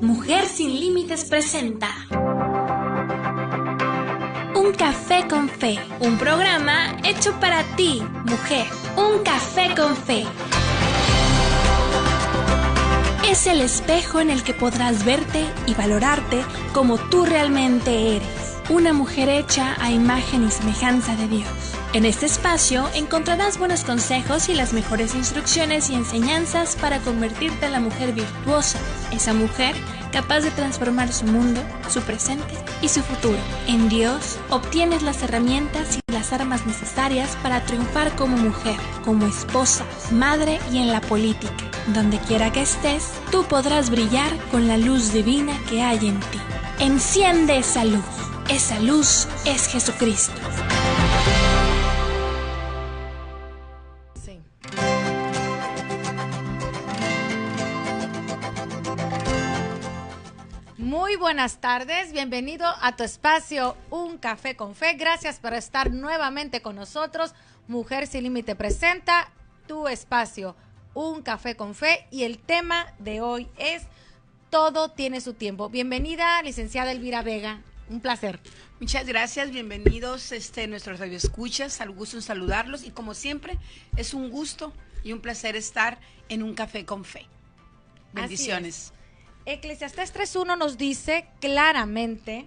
Mujer Sin Límites presenta Un Café con Fe, un programa hecho para ti, mujer. Un Café con Fe. Es el espejo en el que podrás verte y valorarte como tú realmente eres, una mujer hecha a imagen y semejanza de Dios. En este espacio encontrarás buenos consejos y las mejores instrucciones y enseñanzas para convertirte en la mujer virtuosa, esa mujer capaz de transformar su mundo, su presente y su futuro. En Dios obtienes las herramientas y las armas necesarias para triunfar como mujer, como esposa, madre y en la política. Donde quiera que estés, tú podrás brillar con la luz divina que hay en ti. Enciende esa luz. Esa luz es Jesucristo. Muy buenas tardes, bienvenido a tu espacio Un Café con Fe. Gracias por estar nuevamente con nosotros. Mujer Sin Límite presenta tu espacio Un Café con Fe y el tema de hoy es Todo tiene su tiempo. Bienvenida, licenciada Elvira Vega. Un placer. Muchas gracias, bienvenidos nuestros radioescuchas, al gusto en saludarlos y como siempre es un gusto y un placer estar en Un Café con Fe. Bendiciones. Eclesiastés 3:1 nos dice claramente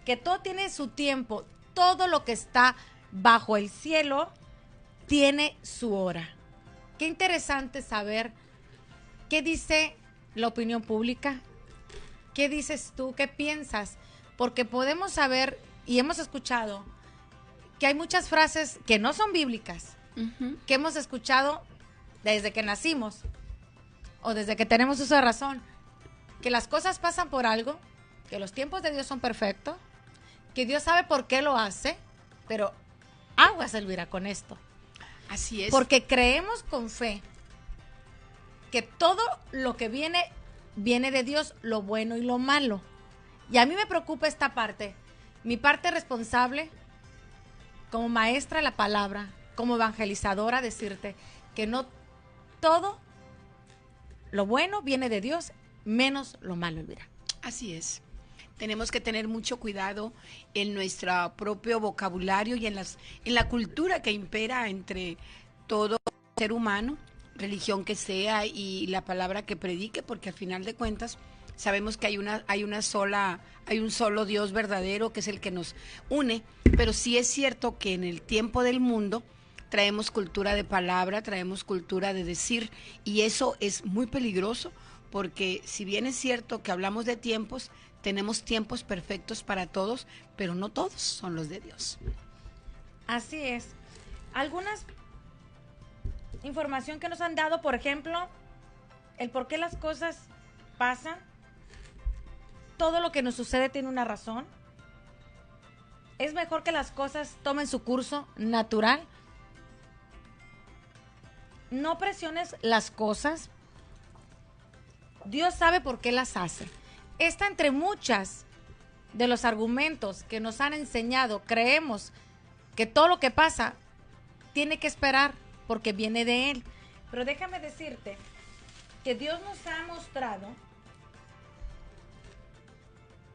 que todo tiene su tiempo, todo lo que está bajo el cielo tiene su hora. Qué interesante saber qué dice la opinión pública, qué dices tú, qué piensas, porque podemos saber y hemos escuchado que hay muchas frases que no son bíblicas, que hemos escuchado desde que nacimos o desde que tenemos uso de razón, que las cosas pasan por algo, que los tiempos de Dios son perfectos, que Dios sabe por qué lo hace, pero aguas, Elvira, con esto. Así es. Porque creemos con fe que todo lo que viene de Dios, lo bueno y lo malo. Y a mí me preocupa esta parte, mi parte responsable como maestra de la palabra, como evangelizadora, decirte que no todo lo bueno viene de Dios, menos lo malo, Elvira. Así es. Tenemos que tener mucho cuidado en nuestro propio vocabulario y en la cultura que impera entre todo ser humano, religión que sea y la palabra que predique, porque al final de cuentas sabemos que hay un solo Dios verdadero que es el que nos une, pero sí es cierto que en el tiempo del mundo traemos cultura de palabra, traemos cultura de decir y eso es muy peligroso. Porque si bien es cierto que hablamos de tiempos, tenemos tiempos perfectos para todos, pero no todos son los de Dios. Así es. Algunas información que nos han dado, por ejemplo, el por qué las cosas pasan, todo lo que nos sucede tiene una razón. Es mejor que las cosas tomen su curso natural. No presiones las cosas. Dios sabe por qué las hace. Esta entre muchas de los argumentos que nos han enseñado, creemos que todo lo que pasa tiene que esperar porque viene de Él. Pero déjame decirte que Dios nos ha mostrado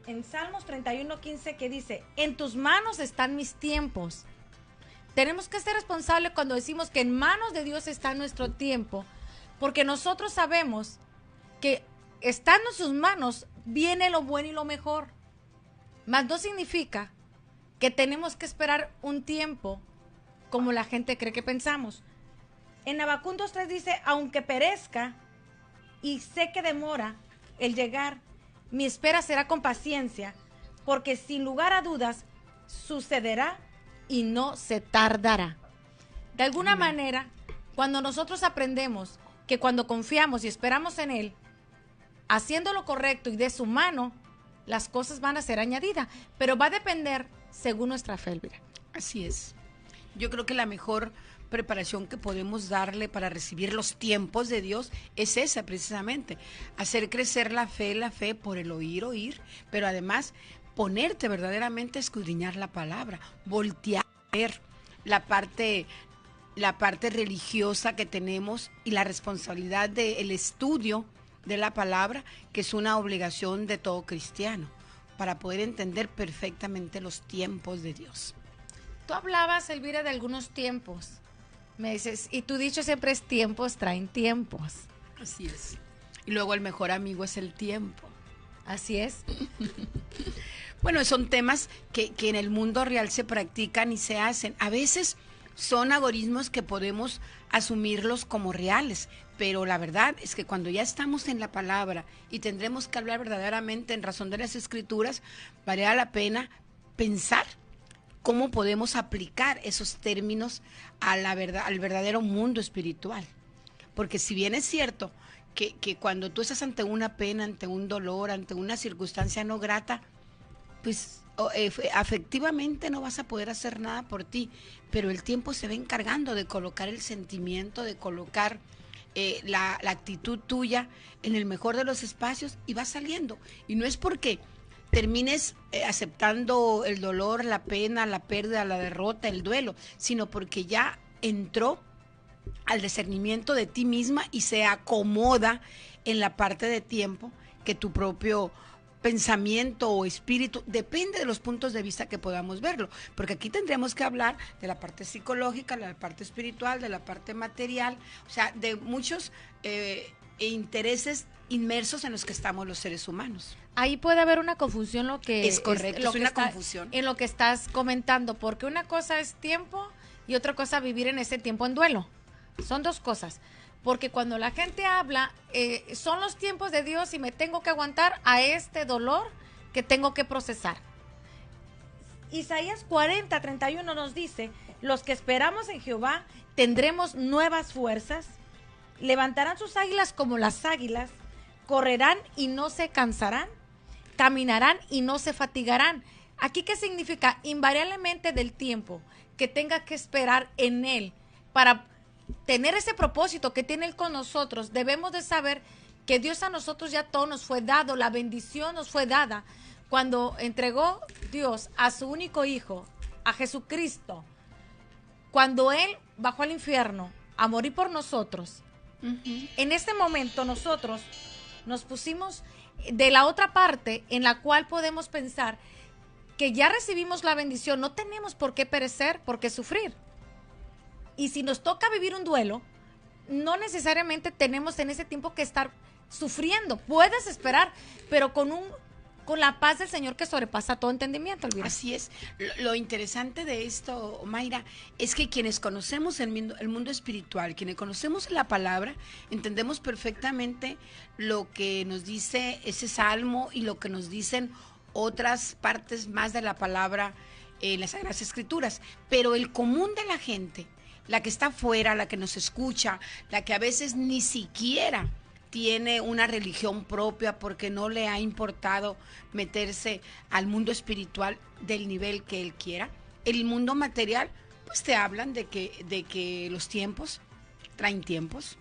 en Salmos 31:15 que dice, en tus manos están mis tiempos. Tenemos que ser responsables cuando decimos que en manos de Dios está nuestro tiempo, porque nosotros sabemos que estando en sus manos viene lo bueno y lo mejor. Mas no significa que tenemos que esperar un tiempo como la gente cree que pensamos. En Habacuc 2:3 dice, aunque perezca y sé que demora el llegar, mi espera será con paciencia, porque sin lugar a dudas sucederá y no se tardará. De alguna manera, cuando nosotros aprendemos que cuando confiamos y esperamos en Él, haciendo lo correcto y de su mano, las cosas van a ser añadidas, pero va a depender según nuestra fe, Elvira. Así es. Yo creo que la mejor preparación que podemos darle para recibir los tiempos de Dios es esa precisamente, hacer crecer la fe por el oír, pero además ponerte verdaderamente a escudriñar la palabra, voltear a ver la parte religiosa que tenemos y la responsabilidad del estudio de la palabra, que es una obligación de todo cristiano, para poder entender perfectamente los tiempos de Dios. Tú hablabas, Elvira, de algunos tiempos. Me dices, y tu dicho siempre es tiempos traen tiempos. Así es. Y luego el mejor amigo es el tiempo. Así es. Bueno, son temas que en el mundo real se practican y se hacen. A veces son algoritmos que podemos asumirlos como reales, pero la verdad es que cuando ya estamos en la palabra y tendremos que hablar verdaderamente en razón de las Escrituras, valdría la pena pensar cómo podemos aplicar esos términos a la verdad, al verdadero mundo espiritual. Porque si bien es cierto que cuando tú estás ante una pena, ante un dolor, ante una circunstancia no grata, pues afectivamente no vas a poder hacer nada por ti, pero el tiempo se va encargando de colocar el sentimiento, de colocar la actitud tuya en el mejor de los espacios y va saliendo. Y no es porque termines aceptando el dolor, la pena, la pérdida, la derrota, el duelo, sino porque ya entró al discernimiento de ti misma y se acomoda en la parte de tiempo que tu propio pensamiento o espíritu, depende de los puntos de vista que podamos verlo, porque aquí tendríamos que hablar de la parte psicológica, de la parte espiritual, de la parte material, o sea, de muchos intereses inmersos en los que estamos los seres humanos. Ahí puede haber una confusión, lo que es correcto, es una confusión en lo que estás comentando, porque una cosa es tiempo y otra cosa vivir en ese tiempo en duelo. Son dos cosas. Porque cuando la gente habla, son los tiempos de Dios y me tengo que aguantar a este dolor que tengo que procesar. Isaías 40:31 nos dice, los que esperamos en Jehová tendremos nuevas fuerzas, levantarán sus águilas como las águilas, correrán y no se cansarán, caminarán y no se fatigarán. ¿Aquí qué significa? Invariablemente del tiempo que tenga que esperar en Él para tener ese propósito que tiene Él con nosotros, debemos de saber que Dios a nosotros ya todo nos fue dado, la bendición nos fue dada. Cuando entregó Dios a su único Hijo, a Jesucristo, cuando Él bajó al infierno a morir por nosotros, en ese momento nosotros nos pusimos de la otra parte en la cual podemos pensar que ya recibimos la bendición, no tenemos por qué perecer, por qué sufrir. Y si nos toca vivir un duelo, no necesariamente tenemos en ese tiempo que estar sufriendo. Puedes esperar, pero con la paz del Señor que sobrepasa todo entendimiento, Elvira. Así es. Lo interesante de esto, Mayra, es que quienes conocemos el mundo espiritual, quienes conocemos la palabra, entendemos perfectamente lo que nos dice ese salmo y lo que nos dicen otras partes más de la palabra en las Sagradas Escrituras. Pero el común de la gente, la que está afuera, la que nos escucha, la que a veces ni siquiera tiene una religión propia porque no le ha importado meterse al mundo espiritual del nivel que él quiera. El mundo material, pues te hablan de que los tiempos traen tiempos,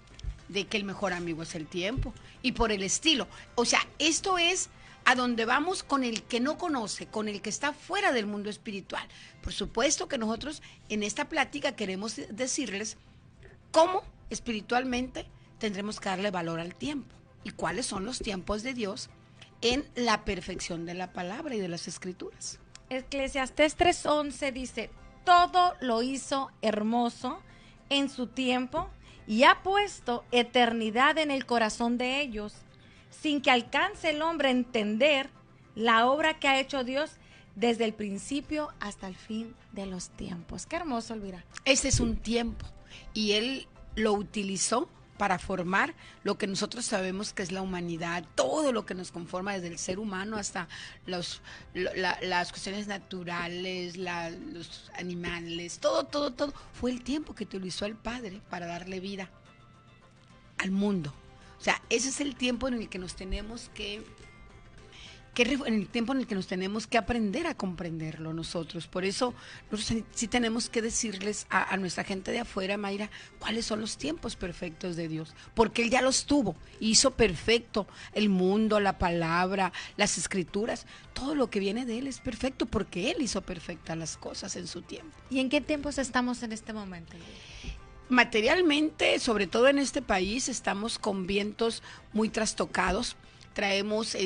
de que el mejor amigo es el tiempo y por el estilo. O sea, esto es a donde vamos con el que no conoce, con el que está fuera del mundo espiritual. Por supuesto que nosotros en esta plática queremos decirles cómo espiritualmente tendremos que darle valor al tiempo y cuáles son los tiempos de Dios en la perfección de la palabra y de las Escrituras. Eclesiastés 3:11 dice, todo lo hizo hermoso en su tiempo y ha puesto eternidad en el corazón de ellos, sin que alcance el hombre a entender la obra que ha hecho Dios desde el principio hasta el fin de los tiempos. Qué hermoso, Elvira. Ese es un tiempo y Él lo utilizó para formar lo que nosotros sabemos que es la humanidad, todo lo que nos conforma desde el ser humano hasta las cuestiones naturales, los animales, todo fue el tiempo que utilizó el Padre para darle vida al mundo. O sea, ese es el tiempo en el que nos tenemos en el tiempo en el que nos tenemos que aprender a comprenderlo nosotros. Por eso nosotros sí tenemos que decirles a nuestra gente de afuera, Mayra, cuáles son los tiempos perfectos de Dios, porque Él ya los tuvo, hizo perfecto el mundo, la palabra, las Escrituras, todo lo que viene de Él es perfecto porque Él hizo perfectas las cosas en su tiempo. ¿Y en qué tiempos estamos en este momento? Materialmente, sobre todo en este país, estamos con vientos muy trastocados. Traemos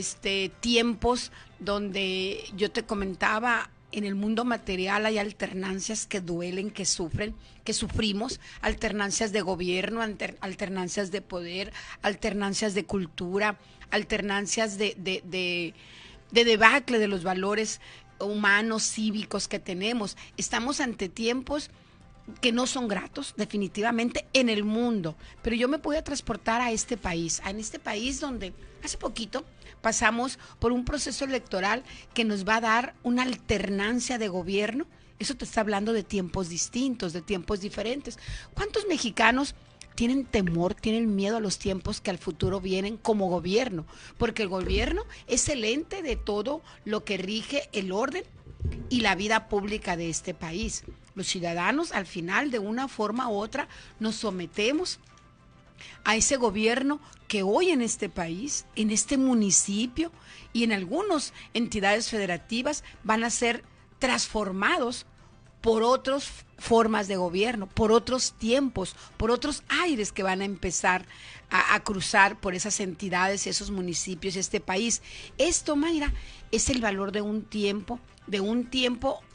tiempos donde yo te comentaba, en el mundo material hay alternancias que duelen, que sufren, que sufrimos, alternancias de gobierno, alternancias de poder, alternancias de cultura, alternancias de debacle de los valores humanos, cívicos que tenemos. Estamos ante tiempos que no son gratos, definitivamente, en el mundo. Pero yo me puedo transportar a este país donde hace poquito pasamos por un proceso electoral que nos va a dar una alternancia de gobierno. Eso te está hablando de tiempos distintos, de tiempos diferentes. ¿Cuántos mexicanos tienen temor, tienen miedo a los tiempos que al futuro vienen como gobierno? Porque el gobierno es el ente de todo lo que rige el orden y la vida pública de este país. Los ciudadanos, al final, de una forma u otra, nos sometemos a ese gobierno que hoy en este país, en este municipio y en algunas entidades federativas van a ser transformados por otras formas de gobierno, por otros tiempos, por otros aires que van a empezar a cruzar por esas entidades, esos municipios, este país. Esto, Mayra, es el valor de un tiempo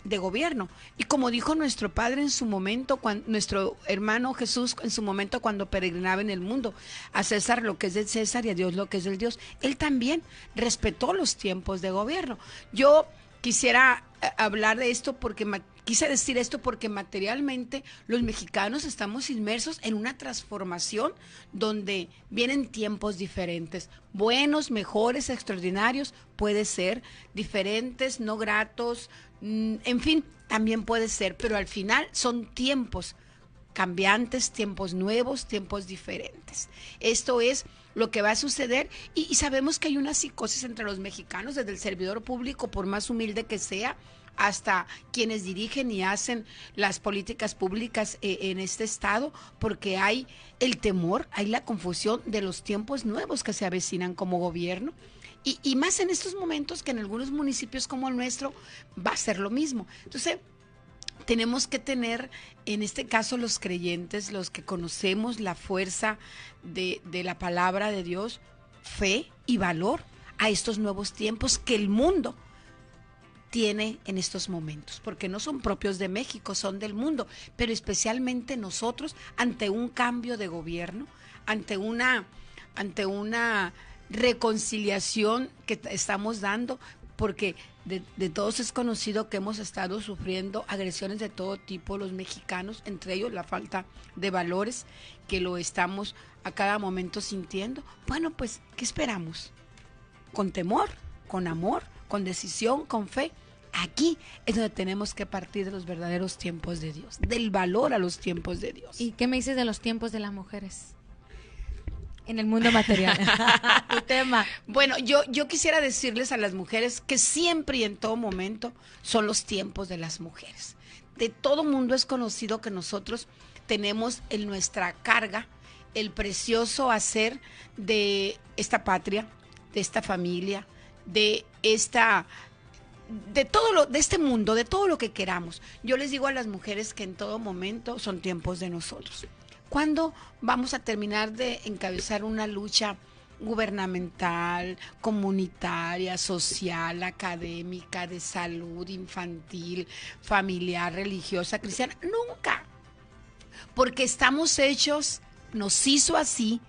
de gobierno. Y como dijo nuestro Padre en su momento, nuestro hermano Jesús en su momento cuando peregrinaba en el mundo, a César lo que es del César y a Dios lo que es del Dios, él también respetó los tiempos de gobierno. Yo quisiera hablar de esto quise decir esto porque materialmente los mexicanos estamos inmersos en una transformación donde vienen tiempos diferentes, buenos, mejores, extraordinarios, puede ser, diferentes, no gratos, en fin, también puede ser, pero al final son tiempos cambiantes, tiempos nuevos, tiempos diferentes. Esto es lo que va a suceder y sabemos que hay una psicosis entre los mexicanos, desde el servidor público, por más humilde que sea, hasta quienes dirigen y hacen las políticas públicas en este estado, porque hay el temor, hay la confusión de los tiempos nuevos que se avecinan como gobierno. Y más en estos momentos que en algunos municipios como el nuestro va a ser lo mismo. Entonces, tenemos que tener, en este caso los creyentes, los que conocemos la fuerza de la palabra de Dios, fe y valor a estos nuevos tiempos que el mundo tiene en estos momentos, porque no son propios de México, son del mundo, pero especialmente nosotros ante un cambio de gobierno, ante una reconciliación que estamos dando, porque de todos es conocido que hemos estado sufriendo agresiones de todo tipo los mexicanos, entre ellos la falta de valores, que lo estamos a cada momento sintiendo. Bueno, pues, ¿qué esperamos? Con temor, con amor, con decisión, con fe. Aquí es donde tenemos que partir de los verdaderos tiempos de Dios, del valor a los tiempos de Dios. ¿Y qué me dices de los tiempos de las mujeres en el mundo material? Tu tema. Bueno, yo quisiera decirles a las mujeres que siempre y en todo momento son los tiempos de las mujeres. De todo mundo es conocido que nosotros tenemos en nuestra carga el precioso hacer de esta patria, de esta familia, de este mundo, de todo lo que queramos. Yo les digo a las mujeres que en todo momento son tiempos de nosotros. ¿Cuándo vamos a terminar de encabezar una lucha gubernamental, comunitaria, social, académica, de salud, infantil, familiar, religiosa, cristiana? Nunca. Porque estamos hechos, nos hizo así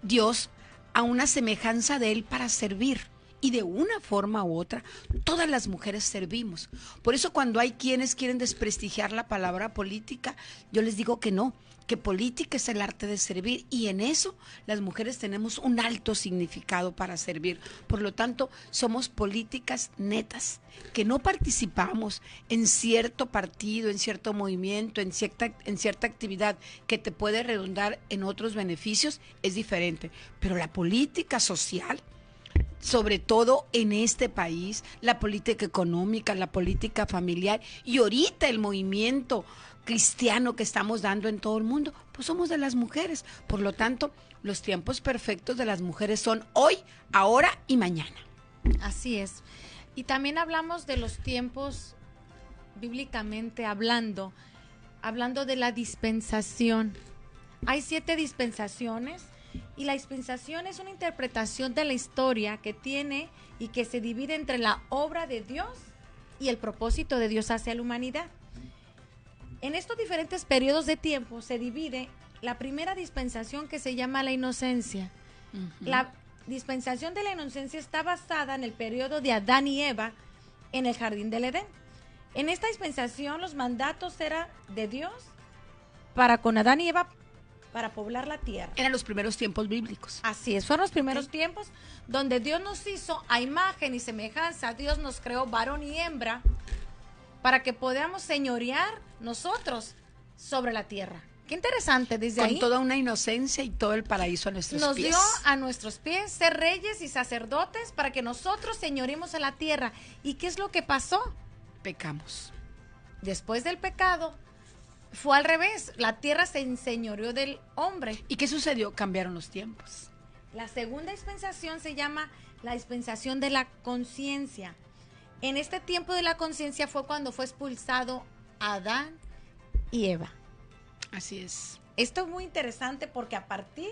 Dios a una semejanza de Él para servir. Y de una forma u otra, todas las mujeres servimos. Por eso cuando hay quienes quieren desprestigiar la palabra política, yo les digo que no, que política es el arte de servir y en eso las mujeres tenemos un alto significado para servir. Por lo tanto, somos políticas netas, que no participamos en cierto partido, en cierto movimiento, en cierta actividad que te puede redundar en otros beneficios, es diferente. Pero la política social, sobre todo en este país, la política económica, la política familiar y ahorita el movimiento cristiano que estamos dando en todo el mundo, pues somos de las mujeres. Por lo tanto, los tiempos perfectos de las mujeres son hoy, ahora y mañana. Así es. Y también hablamos de los tiempos, bíblicamente hablando, hablando de la dispensación. Hay 7 dispensaciones y la dispensación es una interpretación de la historia que tiene y que se divide entre la obra de Dios y el propósito de Dios hacia la humanidad. En estos diferentes periodos de tiempo se divide la primera dispensación, que se llama la inocencia. La dispensación de la inocencia está basada en el periodo de Adán y Eva en el jardín del Edén. En esta dispensación los mandatos eran de Dios para con Adán y Eva para poblar la tierra. Eran los primeros tiempos bíblicos. Así es, fueron los primeros tiempos donde Dios nos hizo a imagen y semejanza. Dios nos creó varón y hembra para que podamos señorear nosotros sobre la tierra. Qué interesante, desde con ahí toda una inocencia y todo el paraíso a nuestros nos pies. dio a nuestros pies ser reyes y sacerdotes para que nosotros señoremos a la tierra. ¿Y qué es lo que pasó? Pecamos. Después del pecado fue al revés, la tierra se enseñoreó del hombre. ¿Y qué sucedió? Cambiaron los tiempos. La segunda dispensación se llama la dispensación de la conciencia. En este tiempo de la conciencia fue cuando fue expulsado Adán y Eva. Así es. Esto es muy interesante porque a partir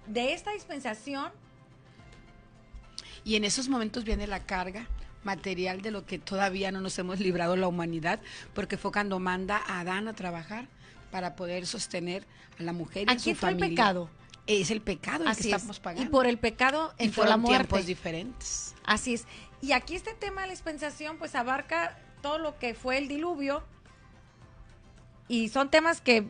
de esta dispensación... Y en esos momentos viene la carga material de lo que todavía no nos hemos librado la humanidad, porque fue cuando manda a Adán a trabajar para poder sostener a la mujer y a su aquí fue familia. el pecado. Es el pecado el Así que es. estamos pagando. Y por el pecado Y entró la fueron muerte. tiempos diferentes. Así es. Y aquí este tema de la dispensación pues abarca todo lo que fue el diluvio, y son temas que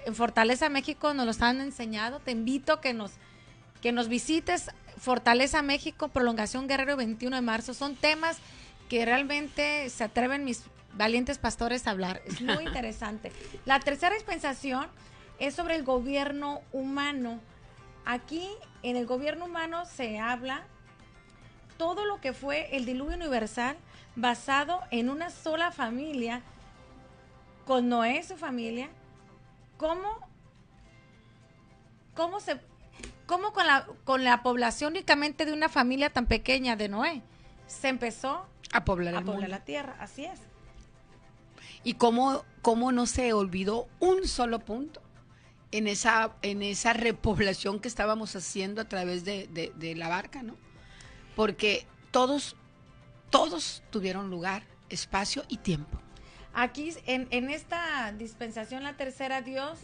en Fortaleza México nos los han enseñado. Te invito a que nos visites. Fortaleza México, Prolongación Guerrero, 21 de marzo. Son temas que realmente se atreven mis valientes pastores a hablar. Es muy interesante. La tercera dispensación es sobre el gobierno humano. Aquí en el gobierno humano se habla todo lo que fue el diluvio universal basado en una sola familia, con Noé y su familia. ¿Cómo con la población únicamente de una familia tan pequeña de Noé se empezó A poblar a el poblar mundo. la tierra? Así es. Y cómo no se olvidó un solo punto en esa repoblación que estábamos haciendo a través de la barca, ¿no? Porque todos tuvieron lugar, espacio y tiempo. Aquí en esta dispensación, la tercera, Dios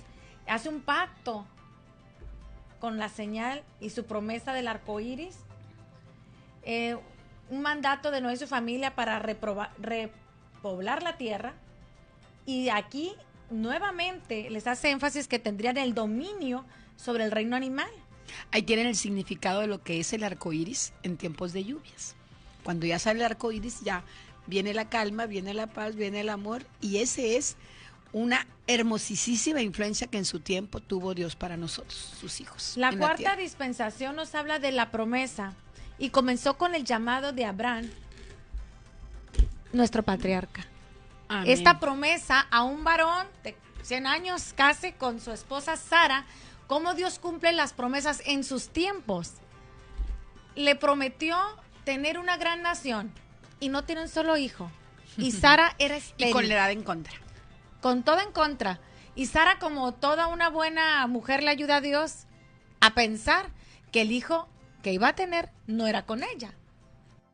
hace un pacto con la señal y su promesa del arco iris, un mandato de Noé y su familia para repoblar la tierra, y aquí nuevamente les hace énfasis que tendrían el dominio sobre el reino animal. Ahí tienen el significado de lo que es el arco iris en tiempos de lluvias. Cuando ya sale el arco iris, ya viene la calma, viene la paz, viene el amor, y ese es una hermosísima influencia que en su tiempo tuvo Dios para nosotros, sus hijos. La en cuarta tierra. dispensación nos habla de la promesa, y comenzó con el llamado de Abraham, nuestro patriarca. Amén. Esta promesa a un varón de 100 años casi con su esposa Sara, cómo Dios cumple las promesas en sus tiempos. Le prometió tener una gran nación y no tiene un solo hijo. Y Sara era estéril. Y con la edad en contra. Con todo en contra. Y Sara, como toda una buena mujer, le ayuda a Dios a pensar que el hijo que iba a tener no era con ella.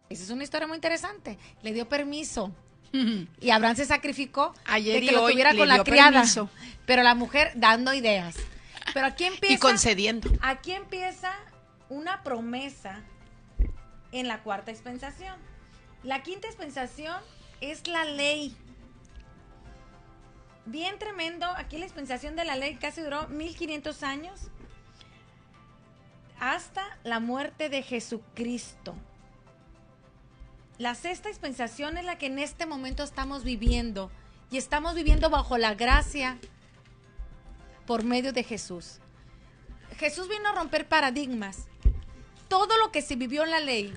Esa es una historia muy interesante. Le dio permiso. Y Abraham se sacrificó Ayer de y que lo hoy tuviera le con la dio criada. permiso. Pero la mujer dando ideas. Pero aquí empieza. Y concediendo. Aquí empieza una promesa en la cuarta dispensación. La quinta dispensación es la ley. Bien tremendo. Aquí la dispensación de la ley casi duró 1500 años. Hasta la muerte de Jesucristo. La sexta dispensación es la que en este momento estamos viviendo. Y estamos viviendo bajo la gracia por medio de Jesús. Jesús vino a romper paradigmas. Todo lo que se vivió en la ley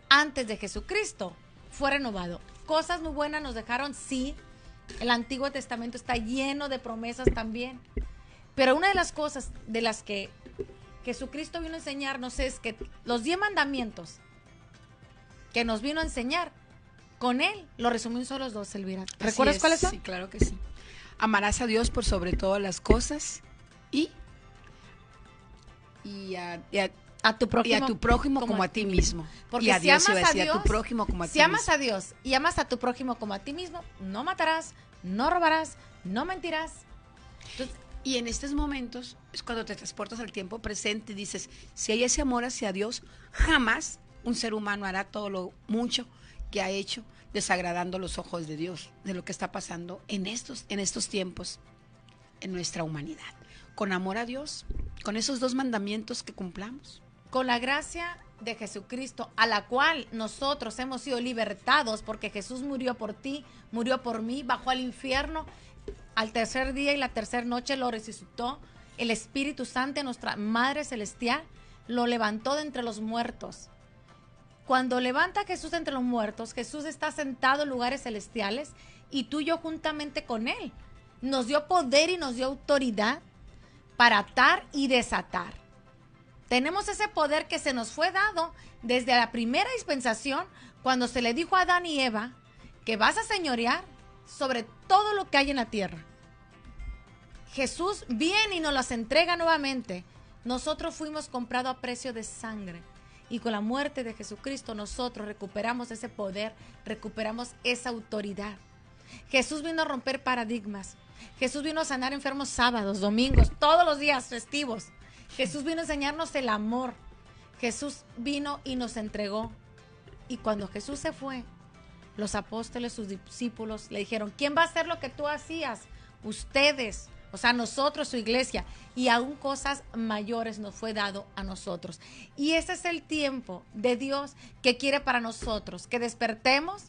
antes de Jesucristo fue renovado. Cosas muy buenas nos dejaron, sí. El Antiguo Testamento está lleno de promesas también. Pero una de las cosas de las que Jesucristo vino a enseñarnos es que los 10 mandamientos que nos vino a enseñar, con él lo resumió en solo 2, Elvira. ¿Recuerdas cuáles son? Sí, claro que sí. Amarás a Dios por sobre todas las cosas y a tu prójimo, como a ti mismo. Porque y a si Dios amas iba a decir, a Dios, a tu prójimo como a ti si amas mismo. a Dios y amas a tu prójimo como a ti mismo, no matarás, no robarás, no mentirás. Entonces, Y en estos momentos es cuando te transportas al tiempo presente y dices, si hay ese amor hacia Dios, jamás un ser humano hará todo lo mucho que ha hecho desagradando los ojos de Dios, de lo que está pasando en estos tiempos, en nuestra humanidad. Con amor a Dios, con esos 2 mandamientos que cumplamos. con la gracia de Jesucristo, a la cual nosotros hemos sido libertados, porque Jesús murió por ti, murió por mí, bajó al infierno, al tercer día y la tercera noche lo resucitó, el Espíritu Santo, nuestra Madre Celestial, lo levantó de entre los muertos. Cuando levanta a Jesús de entre los muertos, Jesús está sentado en lugares celestiales y tú y yo juntamente con Él. Nos dio poder y nos dio autoridad para atar y desatar. Tenemos ese poder que se nos fue dado desde la primera dispensación, cuando se le dijo a Adán y Eva que vas a señorear sobre todo lo que hay en la tierra. Jesús viene y nos las entrega nuevamente. Nosotros fuimos comprados a precio de sangre. Y con la muerte de Jesucristo nosotros recuperamos ese poder, recuperamos esa autoridad. Jesús vino a romper paradigmas. Jesús vino a sanar enfermos sábados, domingos, todos los días festivos. Jesús vino a enseñarnos el amor. Jesús vino y nos entregó. Y cuando Jesús se fue, los apóstoles, sus discípulos, le dijeron, ¿quién va a hacer lo que tú hacías? Ustedes, o sea, nosotros, su iglesia. Y aún cosas mayores nos fue dado a nosotros. Y ese es el tiempo de Dios que quiere para nosotros, que despertemos,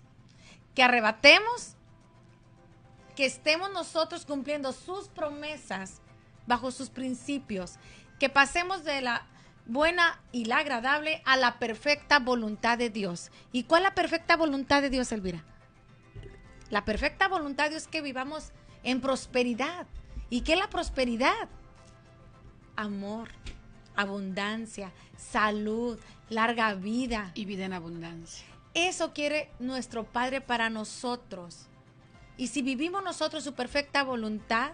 que arrebatemos, que estemos nosotros cumpliendo sus promesas bajo sus principios, que pasemos de la buena y la agradable a la perfecta voluntad de Dios. ¿Y cuál es la perfecta voluntad de Dios, Elvira? La perfecta voluntad de Dios es que vivamos en prosperidad. ¿Y qué es la prosperidad? Amor, abundancia, salud, larga vida. Y vida en abundancia. Eso quiere nuestro Padre para nosotros. Y si vivimos nosotros su perfecta voluntad,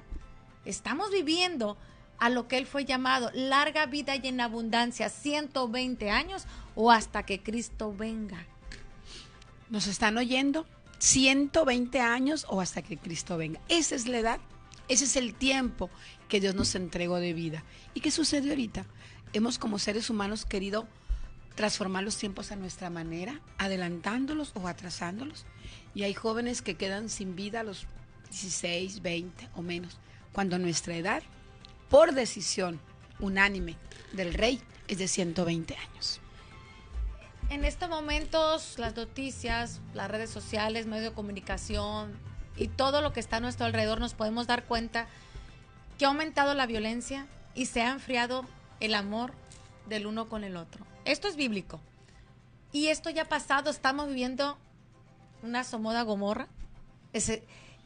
estamos viviendo a lo que Él fue llamado, larga vida y en abundancia, 120 años o hasta que Cristo venga. ¿Nos están oyendo? 120 años o hasta que Cristo venga. Esa es la edad, ese es el tiempo que Dios nos entregó de vida. ¿Y qué sucede ahorita? Hemos como seres humanos querido transformar los tiempos a nuestra manera, adelantándolos o atrasándolos. Y hay jóvenes que quedan sin vida a los 16, 20 o menos, cuando nuestra edad, por decisión unánime del Rey, es de 120 años. En estos momentos, las noticias, las redes sociales, medios de comunicación y todo lo que está a nuestro alrededor, nos podemos dar cuenta que ha aumentado la violencia y se ha enfriado el amor del uno con el otro. Esto es bíblico. Y esto ya ha pasado, estamos viviendo una Sodoma y Gomorra.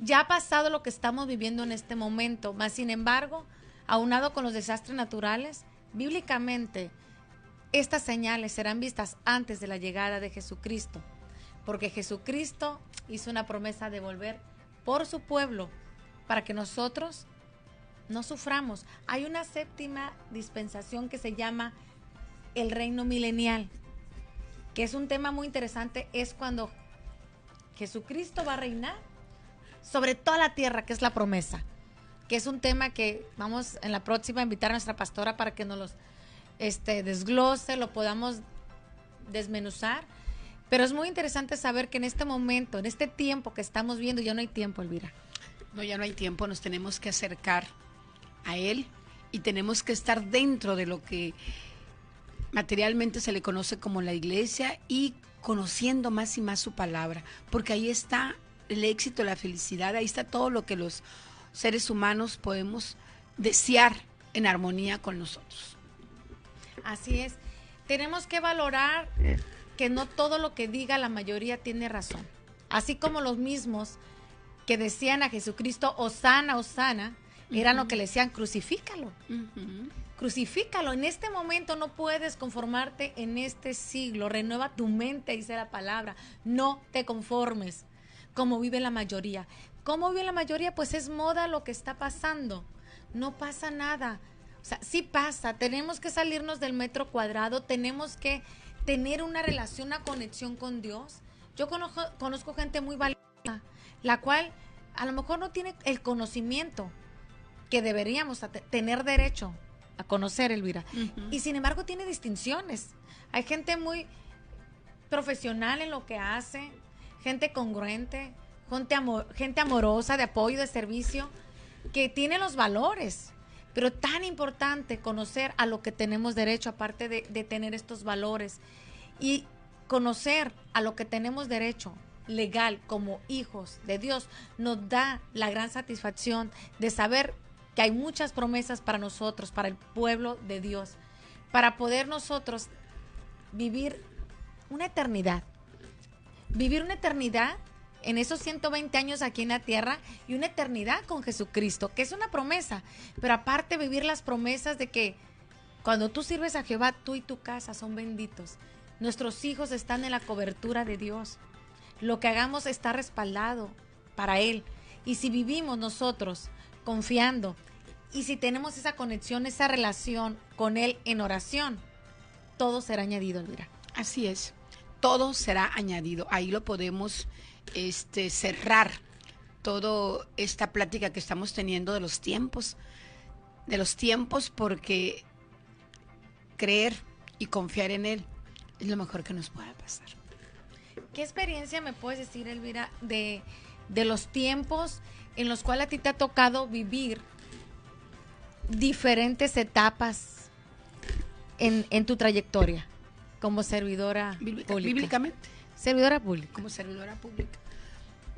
Ya ha pasado lo que estamos viviendo en este momento, más sin embargo, aunado con los desastres naturales, bíblicamente estas señales serán vistas antes de la llegada de Jesucristo, porque Jesucristo hizo una promesa de volver por su pueblo para que nosotros no suframos. Hay una séptima dispensación que se llama el reino milenial, que es un tema muy interesante, es cuando Jesucristo va a reinar sobre toda la tierra, que es la promesa, que es un tema que vamos en la próxima a invitar a nuestra pastora para que nos los desglose, lo podamos desmenuzar. Pero es muy interesante saber que en este momento, en este tiempo que estamos viendo, ya no hay tiempo, Elvira. No, ya no hay tiempo, nos tenemos que acercar a Él y tenemos que estar dentro de lo que materialmente se le conoce como la iglesia y conociendo más y más su palabra, porque ahí está el éxito, la felicidad, ahí está todo lo que los seres humanos podemos desear en armonía con nosotros. Así es. Tenemos que valorar que no todo lo que diga la mayoría tiene razón. Así como los mismos que decían a Jesucristo, Hosana, Hosana, eran lo que le decían, crucifícalo. Crucifícalo. En este momento no puedes conformarte en este siglo. Renueva tu mente, dice la palabra. No te conformes. como vive la mayoría. ¿Cómo vive la mayoría? Pues es moda lo que está pasando. No pasa nada. O sea, sí pasa. Tenemos que salirnos del metro cuadrado. Tenemos que tener una relación, una conexión con Dios. Yo conozco gente muy valiosa, la cual a lo mejor no tiene el conocimiento que deberíamos tener derecho a conocer, Elvira. Y sin embargo tiene distinciones. Hay gente muy profesional en lo que hace, gente congruente, gente amorosa, de apoyo, de servicio, que tiene los valores. Pero tan importante conocer a lo que tenemos derecho, aparte de tener estos valores, y conocer a lo que tenemos derecho legal como hijos de Dios, nos da la gran satisfacción de saber que hay muchas promesas para nosotros, para el pueblo de Dios, para poder nosotros vivir una eternidad en esos 120 años aquí en la tierra y una eternidad con Jesucristo, que es una promesa, pero aparte vivir las promesas de que cuando tú sirves a Jehová, tú y tu casa son benditos. Nuestros hijos están en la cobertura de Dios. Lo que hagamos está respaldado para Él. Y si vivimos nosotros confiando y si tenemos esa conexión, esa relación con Él en oración, todo será añadido, Elvira. Así es, todo será añadido. Ahí lo podemos cerrar toda esta plática que estamos teniendo de los tiempos, porque creer y confiar en Él es lo mejor que nos pueda pasar. ¿Qué experiencia me puedes decir, Elvira, de los tiempos en los cuales a ti te ha tocado vivir diferentes etapas en tu trayectoria como servidora pública? Bíblicamente. Servidora pública. Como servidora pública.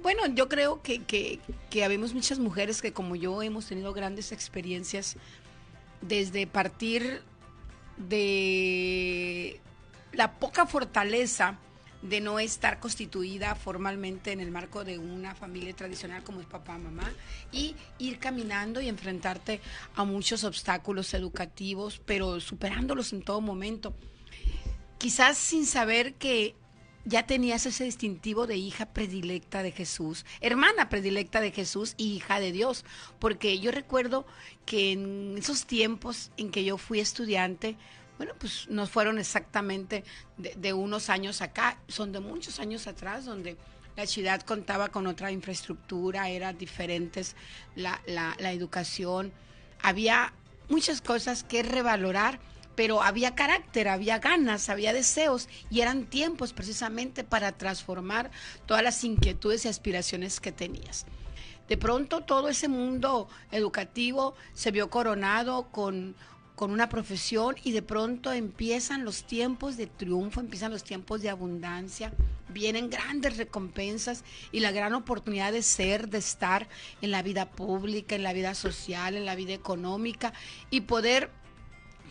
Bueno, yo creo que habemos muchas mujeres que como yo hemos tenido grandes experiencias desde partir de la poca fortaleza de no estar constituida formalmente en el marco de una familia tradicional como es papá, mamá, y ir caminando y enfrentarte a muchos obstáculos educativos, pero superándolos en todo momento. Quizás sin saber que ya tenías ese distintivo de hija predilecta de Jesús, hermana predilecta de Jesús y hija de Dios, porque yo recuerdo que en esos tiempos en que yo fui estudiante, bueno, pues no fueron exactamente de unos años acá, son de muchos años atrás, donde la ciudad contaba con otra infraestructura, era diferentes la educación, había muchas cosas que revalorar, pero había carácter, había ganas, había deseos, y eran tiempos precisamente para transformar todas las inquietudes y aspiraciones que tenías. De pronto todo ese mundo educativo se vio coronado con una profesión, y de pronto empiezan los tiempos de triunfo, empiezan los tiempos de abundancia, vienen grandes recompensas y la gran oportunidad de estar en la vida pública, en la vida social, en la vida económica, y poder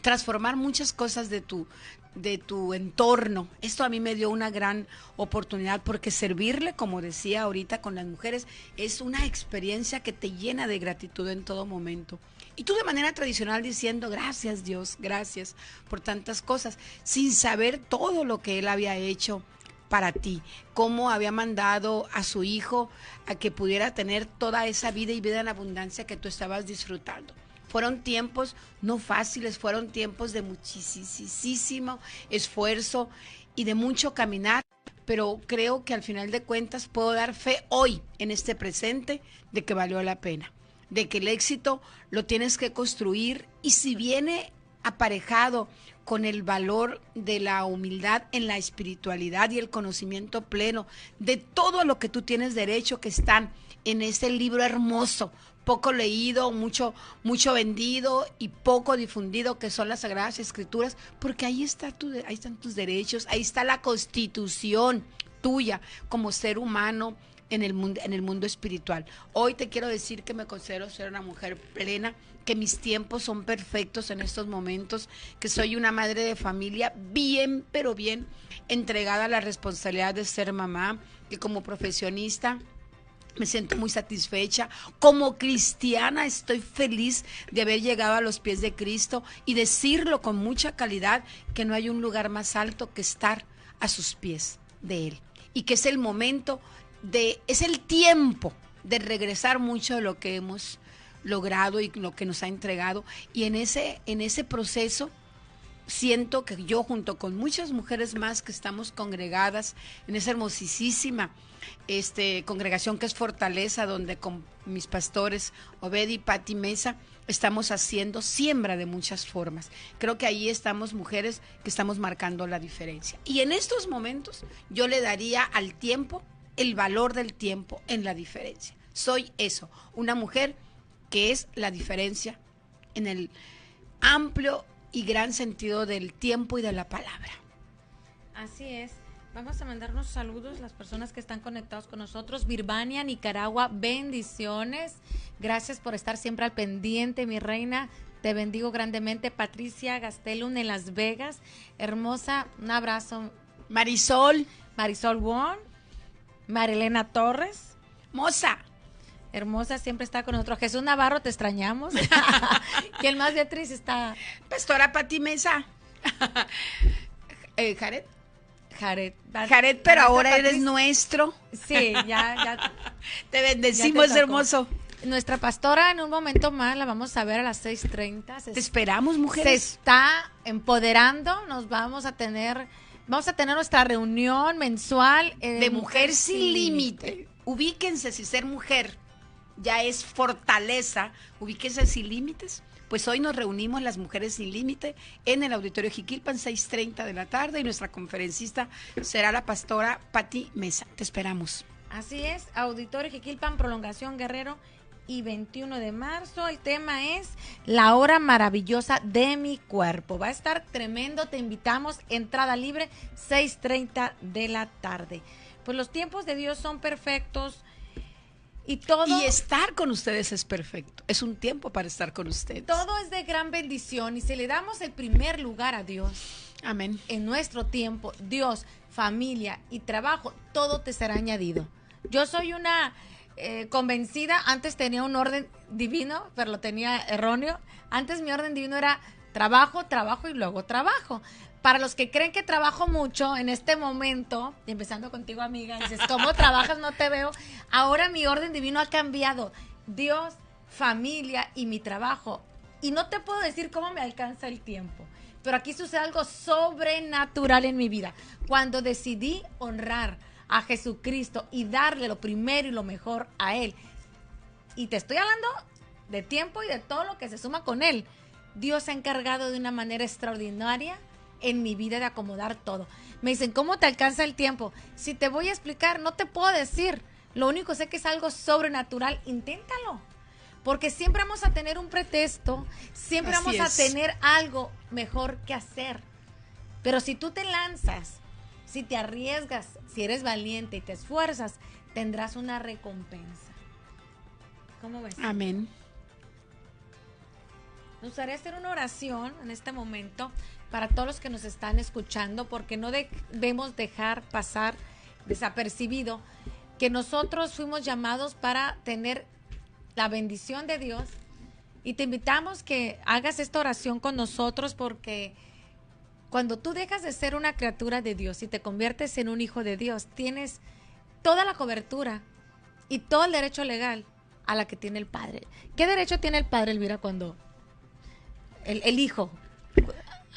transformar muchas cosas de tu entorno. Esto a mí me dio una gran oportunidad, porque servirle, como decía ahorita con las mujeres, es una experiencia que te llena de gratitud en todo momento. Y tú de manera tradicional diciendo, gracias Dios, gracias por tantas cosas, sin saber todo lo que Él había hecho para ti, cómo había mandado a su hijo a que pudiera tener toda esa vida y vida en abundancia que tú estabas disfrutando. Fueron tiempos no fáciles, fueron tiempos de muchísimo esfuerzo y de mucho caminar, pero creo que al final de cuentas puedo dar fe hoy, en este presente, de que valió la pena, de que el éxito lo tienes que construir, y si viene aparejado con el valor de la humildad en la espiritualidad y el conocimiento pleno de todo lo que tú tienes derecho, que están en ese libro hermoso, poco leído, mucho vendido y poco difundido, que son las Sagradas Escrituras, porque ahí están tus derechos, ahí está la constitución tuya como ser humano en el mundo espiritual. Hoy te quiero decir que me considero ser una mujer plena, que mis tiempos son perfectos en estos momentos, que soy una madre de familia bien, pero bien entregada a la responsabilidad de ser mamá, que como profesionista me siento muy satisfecha. Como cristiana estoy feliz de haber llegado a los pies de Cristo y decirlo con mucha calidad, que no hay un lugar más alto que estar a sus pies de Él, y que es el momento es el tiempo de regresar mucho de lo que hemos logrado y lo que nos ha entregado. Y en ese proceso siento que yo, junto con muchas mujeres más que estamos congregadas en esa hermosísima congregación que es Fortaleza, donde con mis pastores Obed y Pati Mesa estamos haciendo siembra de muchas formas. Creo que ahí estamos mujeres que estamos marcando la diferencia. Y en estos momentos yo le daría al tiempo el valor del tiempo en la diferencia. Soy eso, una mujer que es la diferencia en el amplio y gran sentido del tiempo y de la palabra. Así es. Vamos a mandarnos saludos las personas que están conectados con nosotros. Birmania, Nicaragua, bendiciones. Gracias por estar siempre al pendiente, mi reina. Te bendigo grandemente. Patricia Gastelum en Las Vegas. Hermosa, un abrazo. Marisol Wong. Marilena Torres. Moza. Hermosa, siempre está con nosotros. Jesús Navarro, te extrañamos. ¿Quién más, Beatriz, está? Pastora Pati Mesa. Jared, pero ahora eres nuestro. Sí, ya. Te bendecimos, hermoso. Nuestra pastora en un momento más la vamos a ver a las 6:30. Te esperamos, mujeres. Se está empoderando. Vamos a tener nuestra reunión mensual de Mujer Sin Límite. Ubíquense, si ser mujer ya es fortaleza, ubíquense sin límites. Pues hoy nos reunimos las Mujeres Sin Límite en el Auditorio Jiquilpan, 6:30 de la tarde, y nuestra conferencista será la pastora Pati Mesa. Te esperamos. Así es, Auditorio Jiquilpan, Prolongación Guerrero, y 21 de marzo. El tema es la hora maravillosa de mi cuerpo. Va a estar tremendo, te invitamos, entrada libre, 6:30 de la tarde. Pues los tiempos de Dios son perfectos. Y estar con ustedes es perfecto. Es un tiempo para estar con ustedes. Todo es de gran bendición y si le damos el primer lugar a Dios, amén, en nuestro tiempo, Dios, familia y trabajo, todo te será añadido. Yo soy una convencida, antes tenía un orden divino, pero lo tenía erróneo. Antes mi orden divino era trabajo, trabajo y luego trabajo. Para los que creen que trabajo mucho en este momento, empezando contigo, amiga, dices, ¿cómo trabajas? No te veo. Ahora mi orden divino ha cambiado. Dios, familia y mi trabajo. Y no te puedo decir cómo me alcanza el tiempo. Pero aquí sucede algo sobrenatural en mi vida. Cuando decidí honrar a Jesucristo y darle lo primero y lo mejor a Él. Y te estoy hablando de tiempo y de todo lo que se suma con Él. Dios se ha encargado de una manera extraordinaria en mi vida de acomodar todo. Me dicen, ¿cómo te alcanza el tiempo? Si te voy a explicar, no te puedo decir. Lo único sé que es algo sobrenatural. Inténtalo. Porque siempre vamos a tener un pretexto, siempre vamos a tener algo mejor que hacer. Pero si tú te lanzas, si te arriesgas, si eres valiente y te esfuerzas, tendrás una recompensa. ¿Cómo ves? Amén. Me gustaría hacer una oración en este momento para todos los que nos están escuchando, porque no debemos dejar pasar desapercibido que nosotros fuimos llamados para tener la bendición de Dios, y te invitamos que hagas esta oración con nosotros, porque cuando tú dejas de ser una criatura de Dios y te conviertes en un hijo de Dios, tienes toda la cobertura y todo el derecho legal a la que tiene el Padre. ¿Qué derecho tiene el Padre, Elvira, cuando el hijo?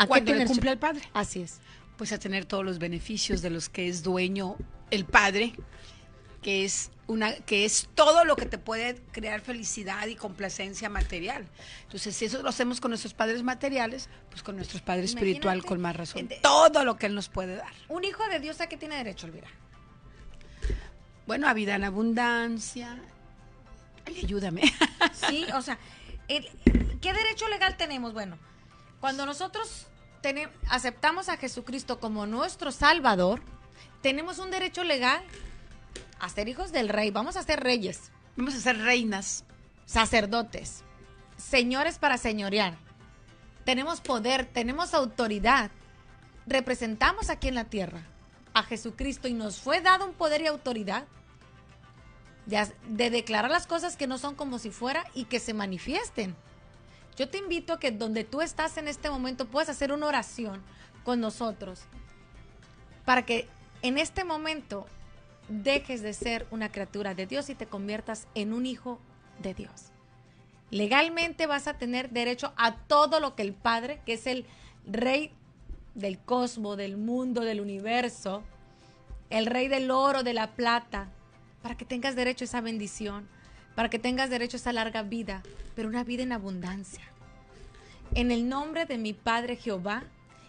Cuando le cumple al Padre. Así es. Pues a tener todos los beneficios de los que es dueño el Padre, que es todo lo que te puede crear felicidad y complacencia material. Entonces, si eso lo hacemos con nuestros padres materiales, pues con nuestro Padre espiritual con más razón. Todo lo que Él nos puede dar. Un hijo de Dios, ¿a qué tiene derecho, Elvira? Bueno, a vida en abundancia. Ay, ayúdame. Sí, o sea, ¿qué derecho legal tenemos? Bueno, cuando nosotros aceptamos a Jesucristo como nuestro Salvador, tenemos un derecho legal a ser hijos del Rey. Vamos a ser reyes. Vamos a ser reinas. Sacerdotes. Señores para señorear. Tenemos poder, tenemos autoridad. Representamos aquí en la tierra a Jesucristo y nos fue dado un poder y autoridad de declarar las cosas que no son como si fuera y que se manifiesten. Yo te invito a que donde tú estás en este momento puedas hacer una oración con nosotros para que en este momento dejes de ser una criatura de Dios y te conviertas en un hijo de Dios. Legalmente vas a tener derecho a todo lo que el Padre, que es el Rey del cosmos, del mundo, del universo, el Rey del oro, de la plata, para que tengas derecho a esa bendición, para que tengas derecho a esa larga vida, pero una vida en abundancia. En el nombre de mi Padre Jehová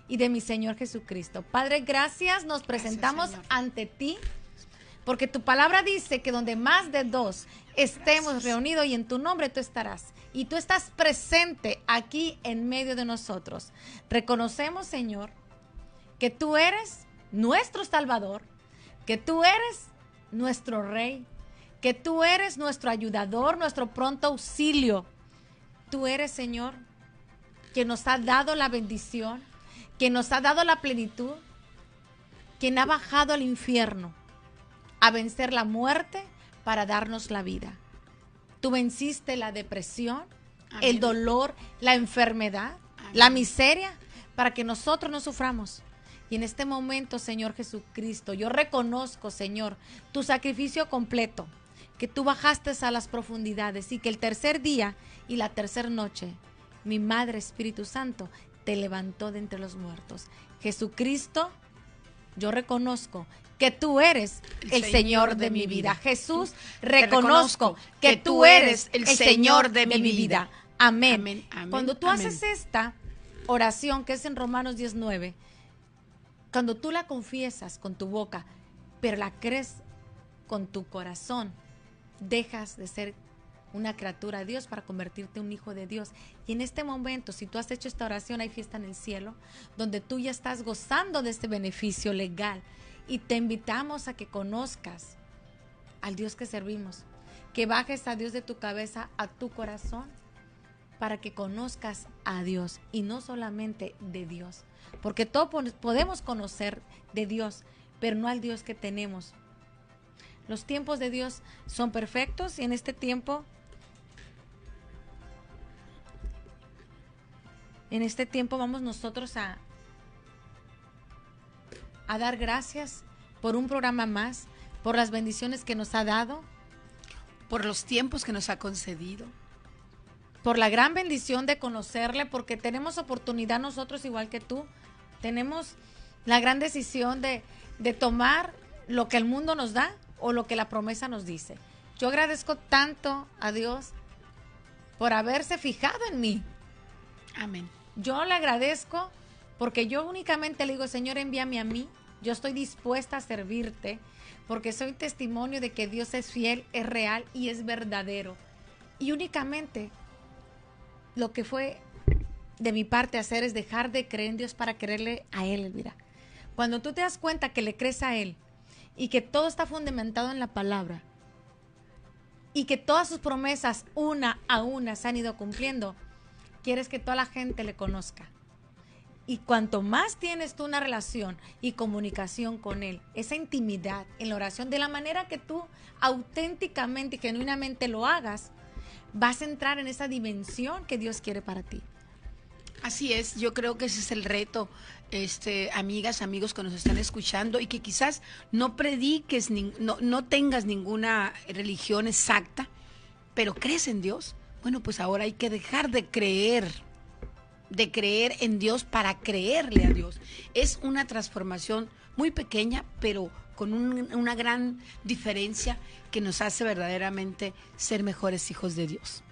y de mi Señor Jesucristo. Padre, gracias, nos presentamos ante ti, porque tu palabra dice que donde más de dos estemos reunidos y en tu nombre tú estarás. Y tú estás presente aquí en medio de nosotros. Reconocemos, Señor, que tú eres nuestro Salvador, que tú eres nuestro Rey, que tú eres nuestro ayudador, nuestro pronto auxilio. Tú eres, Señor, quien nos ha dado la bendición, quien nos ha dado la plenitud, quien ha bajado al infierno a vencer la muerte para darnos la vida. Tú venciste la depresión, amén, el dolor, la enfermedad, amén, la miseria, para que nosotros no suframos. Y en este momento, Señor Jesucristo, yo reconozco, Señor, tu sacrificio completo, que tú bajaste a las profundidades y que el tercer día y la tercera noche, mi Madre Espíritu Santo te levantó de entre los muertos. Jesucristo, yo reconozco que tú eres el Señor de mi vida. Jesús, reconozco que tú eres el Señor de mi vida. Amén. Amén, amén. Cuando tú haces esta oración que es en Romanos 19, cuando tú la confiesas con tu boca, pero la crees con tu corazón, dejas de ser una criatura de Dios para convertirte en un hijo de Dios. Y en este momento, si tú has hecho esta oración, hay fiesta en el cielo, donde tú ya estás gozando de este beneficio legal. Y te invitamos a que conozcas al Dios que servimos, que bajes a Dios de tu cabeza a tu corazón, para que conozcas a Dios y no solamente de Dios. Porque todos podemos conocer de Dios, pero no al Dios que tenemos. Los tiempos de Dios son perfectos y en este tiempo vamos nosotros a dar gracias por un programa más, por las bendiciones que nos ha dado, por los tiempos que nos ha concedido, por la gran bendición de conocerle, porque tenemos oportunidad nosotros igual que tú, tenemos la gran decisión de tomar lo que el mundo nos da o lo que la promesa nos dice. Yo agradezco tanto a Dios por haberse fijado en mí. Amén. Yo le agradezco porque yo únicamente le digo, Señor, envíame a mí. Yo estoy dispuesta a servirte porque soy testimonio de que Dios es fiel, es real y es verdadero. Y únicamente lo que fue de mi parte hacer es dejar de creer en Dios para creerle a Él, Elvira. Cuando tú te das cuenta que le crees a Él y que todo está fundamentado en la palabra y que todas sus promesas una a una se han ido cumpliendo, quieres que toda la gente le conozca. Y cuanto más tienes tú una relación y comunicación con Él, esa intimidad en la oración, de la manera que tú auténticamente y genuinamente lo hagas, vas a entrar en esa dimensión que Dios quiere para ti. Así es, yo creo que ese es el reto, amigas, amigos que nos están escuchando y que quizás no prediques, no tengas ninguna religión exacta, pero crees en Dios. Bueno, pues ahora hay que dejar de creer en Dios para creerle a Dios. Es una transformación muy pequeña, pero con una gran diferencia que nos hace verdaderamente ser mejores hijos de Dios.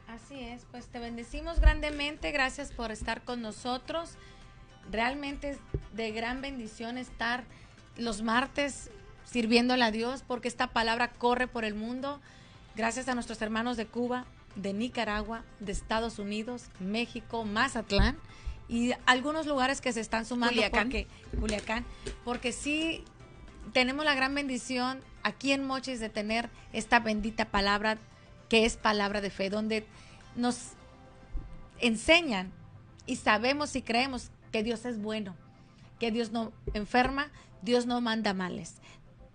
Así es, pues te bendecimos grandemente, gracias por estar con nosotros. Realmente es de gran bendición estar los martes sirviéndole a Dios, porque esta palabra corre por el mundo. Gracias a nuestros hermanos de Cuba, de Nicaragua, de Estados Unidos, México, Mazatlán y algunos lugares que se están sumando. Culiacán, porque sí tenemos la gran bendición aquí en Mochis de tener esta bendita palabra que es palabra de fe, donde nos enseñan y sabemos y creemos que Dios es bueno, que Dios no enferma, Dios no manda males.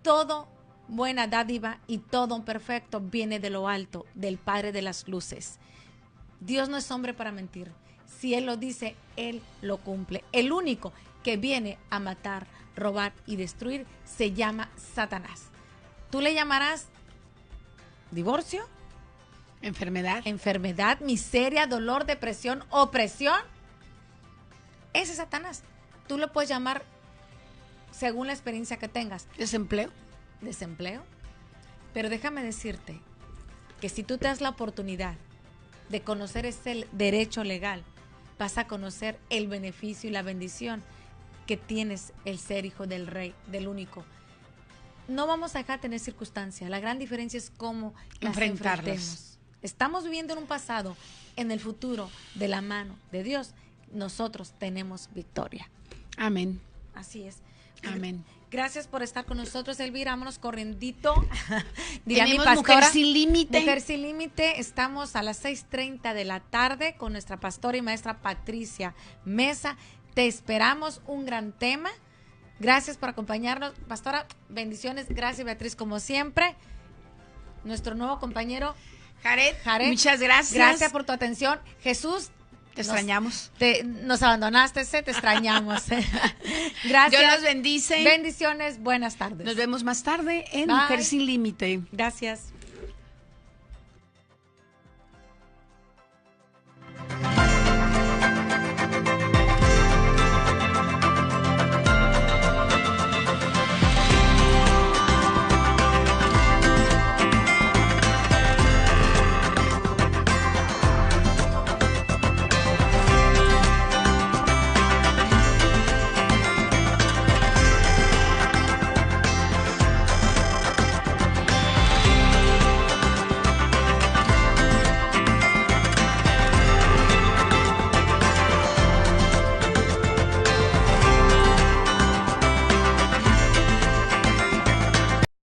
Todo buena dádiva y todo perfecto viene de lo alto, del Padre de las luces. Dios no es hombre para mentir. Si Él lo dice, Él lo cumple. El único que viene a matar, robar y destruir, se llama Satanás. Tú le llamarás divorcio, enfermedad, miseria, dolor, depresión, opresión. Ese es Satanás. Tú lo puedes llamar según la experiencia que tengas. Desempleo. Pero déjame decirte que si tú te das la oportunidad de conocer ese derecho legal, vas a conocer el beneficio y la bendición que tienes el ser hijo del Rey, del único. No vamos a dejar de tener circunstancias. La gran diferencia es cómo las enfrentemos. Estamos viviendo en un pasado, en el futuro, de la mano de Dios. Nosotros tenemos victoria. Amén. Así es. Amén. Gracias por estar con nosotros, Elvira. Vámonos corriendito. Tenemos Mujer Sin Límite. Mujer Sin Límite. Estamos a las 6:30 de la tarde con nuestra pastora y maestra Patricia Mesa. Te esperamos, un gran tema. Gracias por acompañarnos. Pastora, bendiciones. Gracias, Beatriz, como siempre. Nuestro nuevo compañero, Jared, muchas gracias. Gracias por tu atención. Jesús, te extrañamos. Nos abandonaste, te extrañamos. Gracias. Dios los bendice. Bendiciones, buenas tardes. Nos vemos más tarde en Mujer Sin Límite. Gracias.